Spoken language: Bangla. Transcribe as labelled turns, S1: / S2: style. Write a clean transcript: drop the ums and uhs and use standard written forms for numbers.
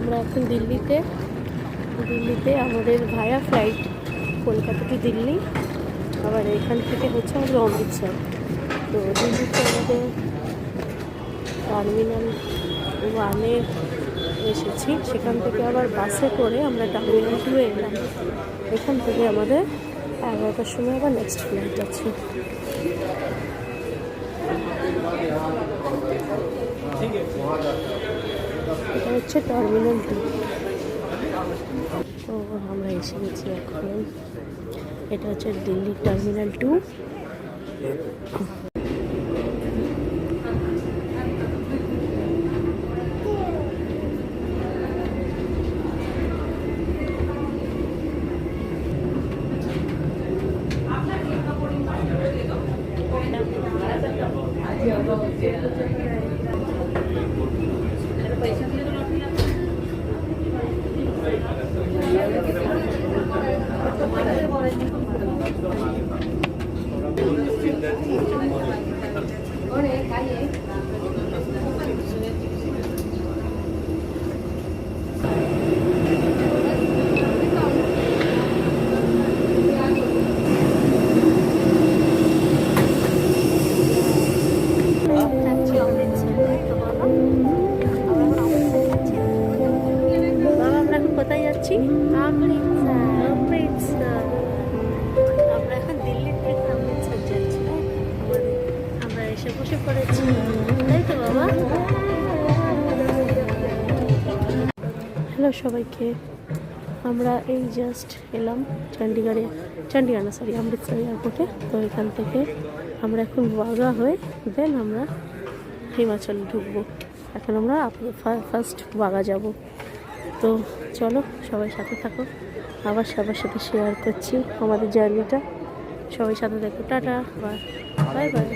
S1: আমরা এখন দিল্লিতে আমাদের ভায়া ফ্লাইট কলকাতা টু দিল্লি, আবার এখান থেকে হচ্ছে আমাদের অমৃতসর। তো দিল্লিতে আমাদের টার্মিনাল 1-এ এসেছি, সেখান থেকে আবার বাসে করে আমরা টার্মিনাল 2-এ এলাম। এখান থেকে আমাদের 11টার সময় আবার নেক্সট ফ্লাইট আছে। এটা হচ্ছে টার্মিনাল 2। তো আমরা এসে গেছি এখন। এটা হচ্ছে দিল্লির টার্মিনাল 2। কোথায় যাচ্ছি? অমৃতসর। আমরা এখন দিল্লির থেকে অমৃতসর যাচ্ছি। আমরা এসে বসে পড়েছি, তাই তো বাবা? হ্যালো সবাইকে, আমরা এই জাস্ট এলাম চণ্ডীগড় না সরি অমৃতসর এয়ারপোর্টে। তো এখান থেকে আমরা এখন ওয়াঘা হয়ে দেন আমরা হিমাচল ঢুকবো। এখন আমরা ফার্স্ট ওয়াঘা যাব। তো চলো সবাই সাথে থাকো, আবার সবার সাথে শেয়ার করছি আমাদের জার্নিটা। সবাই সাথে দেখো। Tata, bye bye.